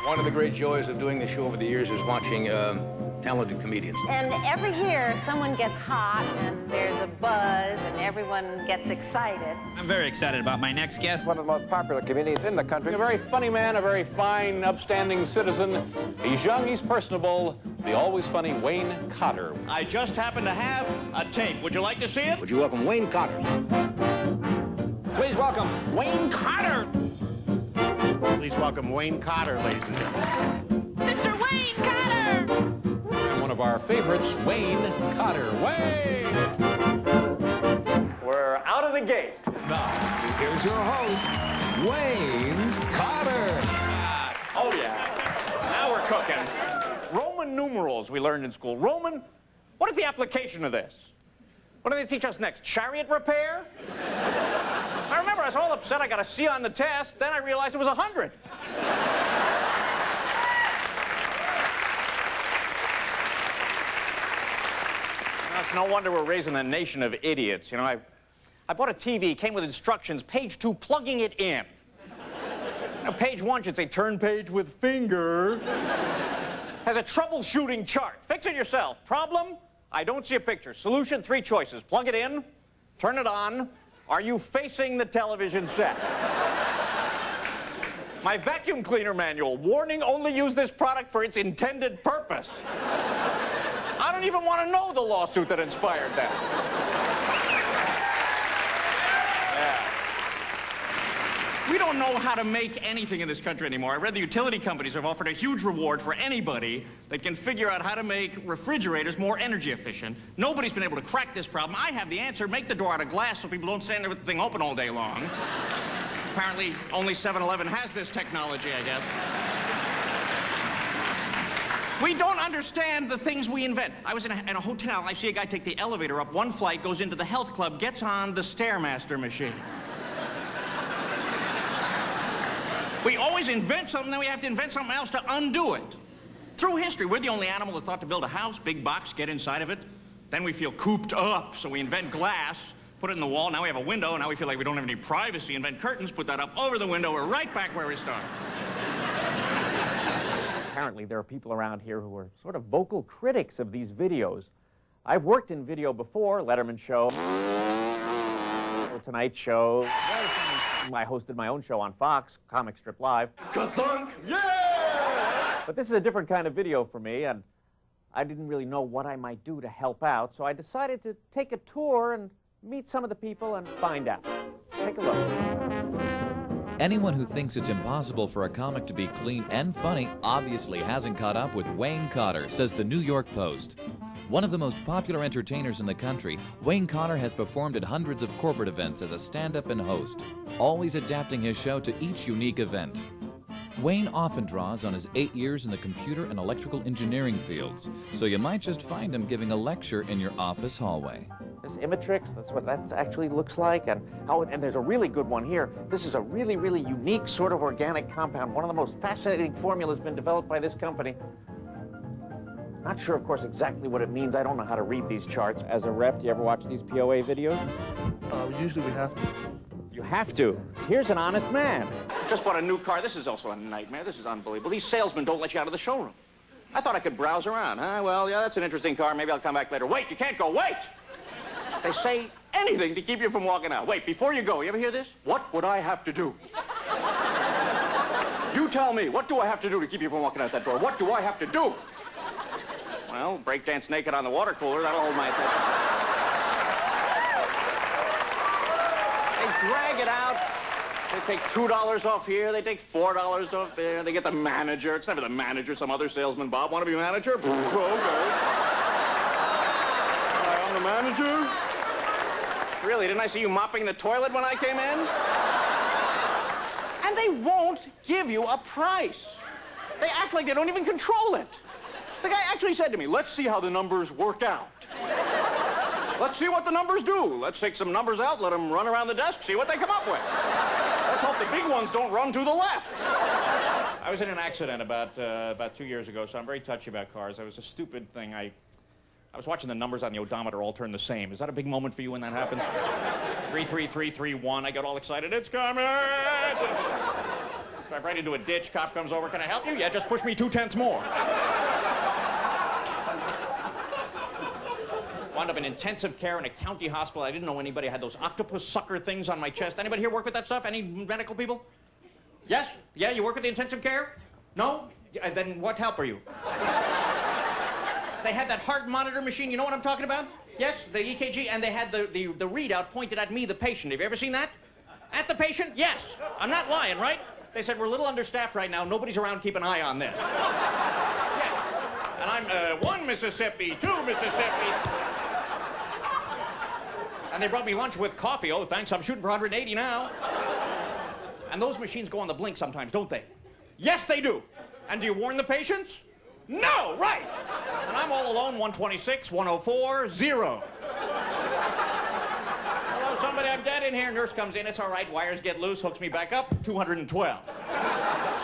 One of the great joys of doing the show over the years is watching talented comedians. And every year, someone gets hot, and there's a buzz, and everyone gets excited. I'm very excited about my next guest. One of the most popular comedians in the country. A very funny man, a very fine, upstanding citizen. He's young, he's personable. The always funny Wayne Cotter. I just happen to have a tape. Would you like to see it? Would you welcome Wayne Cotter? Please welcome Wayne Cotter. Please welcome Wayne Cotter, ladies and gentlemen. Mr. Wayne Cotter! And one of our favorites, Wayne Cotter. Wayne! We're out of the gate. Now, here's your host, Wayne Cotter. Oh, yeah. Now we're cooking. Roman numerals we learned in school. Roman, what is the application of this? What do they teach us next? Chariot repair? I remember I was all upset I got a C on the test. Then I realized it was 100. Now, it's no wonder we're raising a nation of idiots. You know, I bought a TV, came with instructions, page 2, plugging it in. You know, page 1 should say, turn page with finger. Has a troubleshooting chart. Fix it yourself. Problem? I don't see a picture. Solution, 3 choices. Plug it in, turn it on. Are you facing the television set? My vacuum cleaner manual. Warning, only use this product for its intended purpose. I don't even want to know the lawsuit that inspired that. Yeah. We don't know how to make anything in this country anymore. I read the utility companies have offered a huge reward for anybody that can figure out how to make refrigerators more energy efficient. Nobody's been able to crack this problem. I have the answer. Make the door out of glass so people don't stand there with the thing open all day long. Apparently, only 7-Eleven has this technology, I guess. We don't understand the things we invent. I was in a hotel. I see a guy take the elevator up one flight, goes into the health club, gets on the Stairmaster machine. We always invent something, then we have to invent something else to undo it. Through history, we're the only animal that thought to build a house, big box, get inside of it. Then we feel cooped up, so we invent glass, put it in the wall. Now we have a window, and now we feel like we don't have any privacy. Invent curtains, put that up over the window. We're right back where we started. Apparently, there are people around here who are sort of vocal critics of these videos. I've worked in video before, Letterman show, Tonight Show. I hosted my own show on Fox, Comic Strip Live. Ka-thunk! Yeah! But this is a different kind of video for me, and I didn't really know what I might do to help out, so I decided to take a tour and meet some of the people and find out. Take a look. Anyone who thinks it's impossible for a comic to be clean and funny obviously hasn't caught up with Wayne Cotter, says the New York Post. One of the most popular entertainers in the country, Wayne Cotter has performed at hundreds of corporate events as a stand-up and host, always adapting his show to each unique event. Wayne often draws on his 8 years in the computer and electrical engineering fields, so you might just find him giving a lecture in your office hallway. This Imitrix, that's what that actually looks like, and there's a really good one here. This is a really, really unique sort of organic compound. One of the most fascinating formulas been developed by this company. Not sure, of course, exactly what it means. I don't know how to read these charts. As a rep, do you ever watch these POA videos? Usually we have to. You have to. Here's an honest man. Just bought a new car. This is also a nightmare. This is unbelievable. These salesmen don't let you out of the showroom. I thought I could browse around, huh? Well, yeah, that's an interesting car. Maybe I'll come back later. Wait, you can't go. Wait! They say anything to keep you from walking out. Wait, before you go, you ever hear this? What would I have to do? You tell me, what do I have to do to keep you from walking out that door? What do I have to do? Well, breakdance naked on the water cooler, that'll hold my attention. They drag it out. They take $2 off here, they take $4 off there, they get the manager. It's never the manager, some other salesman. Bob, want to be manager? Okay. I'm the manager. Really, didn't I see you mopping the toilet when I came in? And they won't give you a price. They act like they don't even control it. The guy actually said to me, let's see how the numbers work out. Let's see what the numbers do. Let's take some numbers out, let them run around the desk, see what they come up with. Let's hope the big ones don't run to the left. I was in an accident about 2 years ago, so I'm very touchy about cars. It was a stupid thing. I was watching the numbers on the odometer all turn the same. Is that a big moment for you when that happened? 33331. I got all excited. It's coming! Drive right into a ditch. Cop comes over. Can I help you? Yeah, just push me 2/10 more. Wound up in intensive care in a county hospital. I didn't know anybody had those octopus sucker things on my chest. Anybody here work with that stuff? Any medical people? Yes? Yeah, you work with the intensive care? No? Then what help are you? They had that heart monitor machine. You know what I'm talking about? Yes, the EKG, and they had the readout pointed at me, the patient. Have you ever seen that? At the patient? Yes. I'm not lying, right? They said, we're a little understaffed right now. Nobody's around. Keep an eye on this. Yes. And I'm 1 Mississippi, 2 Mississippi. And they brought me lunch with coffee. Oh, thanks. I'm shooting for 180 now. And those machines go on the blink sometimes, don't they? Yes, they do. And do you warn the patients? No, right. And I'm all alone, 126, 104, 0. Hello, somebody, I'm dead in here. Nurse comes in, it's all right. Wires get loose, hooks me back up, 212.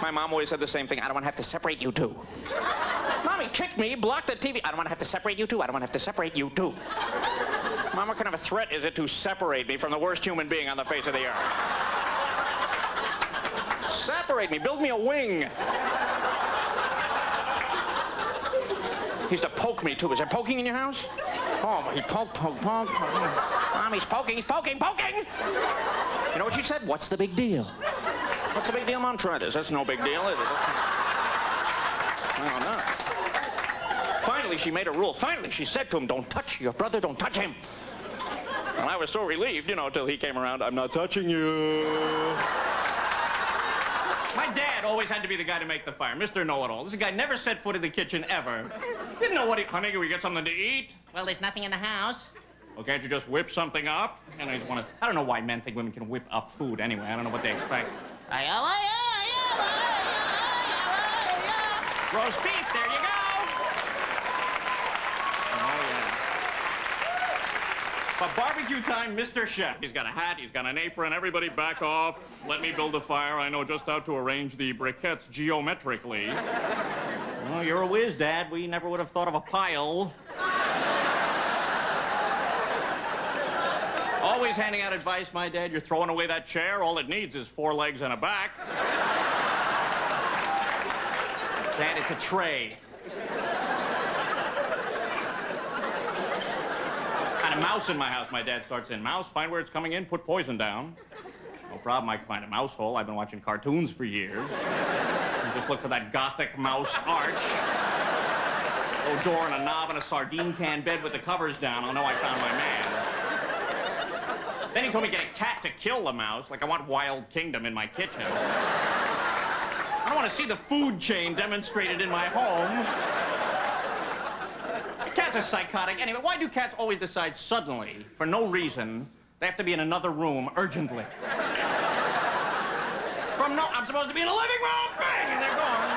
My mom always said the same thing. I don't want to have to separate you two. Mommy kicked me, blocked the TV. I don't want to have to separate you two. I don't want to have to separate you two. Mom, what kind of a threat is it to separate me from the worst human being on the face of the earth? Separate me, build me a wing. He used to poke me, too. Is there poking in your house? Oh, he poke. Mom, he's poking. You know what she said? What's the big deal? What's the big deal, Mom? Try this. That's no big deal, is it? Oh, no. Finally, she made a rule. Finally, she said to him, don't touch your brother, don't touch him. And I was so relieved, you know, till he came around. I'm not touching you. My dad always had to be the guy to make the fire, Mr. Know-It-All. This guy never set foot in the kitchen, ever. Didn't know what he... Honey, can we get something to eat? Well, there's nothing in the house. Well, can't you just whip something up? And I just want to... I don't know why men think women can whip up food anyway. I don't know what they expect. Roast beef, there you go. Oh, yeah. But barbecue time, Mr. Chef. He's got a hat, he's got an apron. Everybody back off. Let me build a fire. I know just how to arrange the briquettes geometrically. Oh, you're a whiz, Dad. We never would have thought of a pile. Always handing out advice, my dad. You're throwing away that chair. All it needs is 4 legs and a back. Dad, it's a tray. Got a mouse in my house, my dad starts in. Mouse, find where it's coming in, put poison down. No problem, I can find a mouse hole. I've been watching cartoons for years. Just look for that gothic mouse arch. Oh, door and a knob and a sardine can bed with the covers down. I'll know I found my man. Then he told me to get a cat to kill the mouse, like I want Wild Kingdom in my kitchen. I don't want to see the food chain demonstrated in my home. Cats are psychotic. Anyway, why do cats always decide suddenly, for no reason, they have to be in another room urgently? I'm supposed to be in the living room, bang, and they're gone.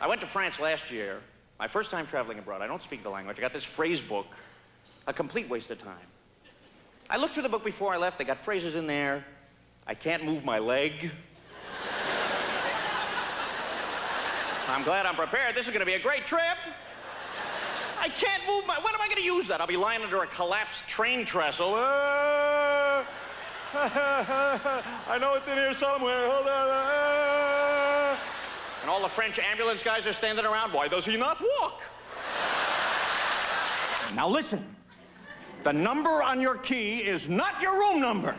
I went to France last year, my first time traveling abroad. I don't speak the language. I got this phrase book, a complete waste of time. I looked through the book before I left. They got phrases in there. I can't move my leg. I'm glad I'm prepared. This is going to be a great trip. I can't move my... When am I going to use that? I'll be lying under a collapsed train trestle. I know it's in here somewhere. Hold on. And all the French ambulance guys are standing around. Why does he not walk? Now listen. The number on your key is not your room number.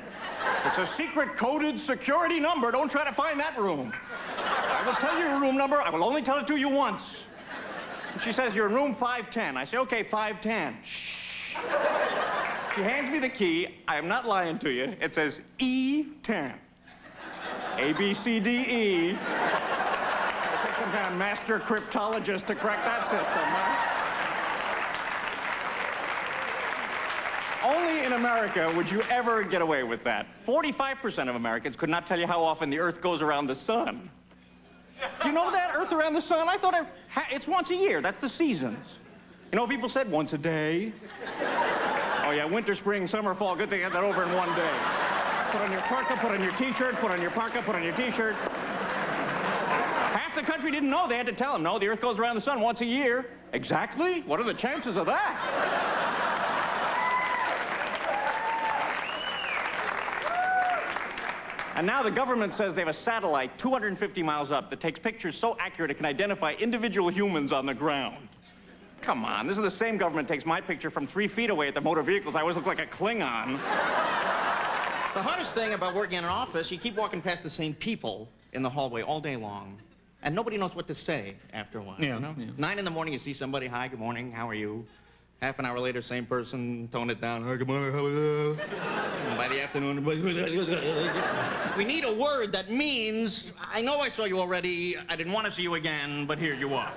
It's a secret coded security number. Don't try to find that room. I will tell you your room number. I will only tell it to you once. And she says, you're in room 510. I say, okay, 510. Shh. She hands me the key. I am not lying to you. It says E10. A, B, C, D, E. I'll take some kind of master cryptologist to crack that system, huh? Only in America would you ever get away with that. 45% of Americans could not tell you how often the Earth goes around the sun. Do you know that, Earth around the sun? I thought it's once a year. That's the seasons. You know, people said once a day. Oh, yeah, winter, spring, summer, fall. Good thing I had that over in one day. Put on your parka, put on your T-shirt, put on your parka, put on your T-shirt. Half the country didn't know. They had to tell them, no, the Earth goes around the sun once a year. Exactly? What are the chances of that? And now the government says they have a satellite 250 miles up that takes pictures so accurate it can identify individual humans on the ground. Come on, this is the same government takes my picture from 3 feet away at the motor vehicles. I always look like a Klingon. The hardest thing about working in an office, you keep walking past the same people in the hallway all day long, and nobody knows what to say after a while. Yeah, You know? yeah. 9 in the morning, you see somebody, hi, good morning, how are you? Half an hour later, same person, tone it down, hi, good morning, how are you? And by the afternoon, we need a word that means, I know I saw you already, I didn't want to see you again, but here you are.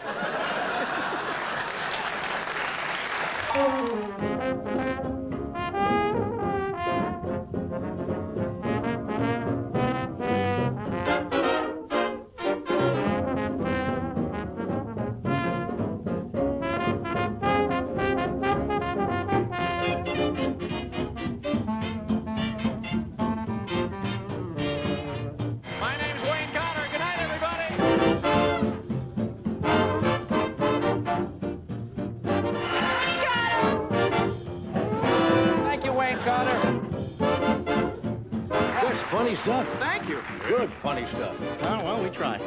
My name's Wayne Cotter. Good night, everybody. Thank you, Wayne Cotter. That's funny stuff. Thank you. Good funny stuff. Oh, well, we tried.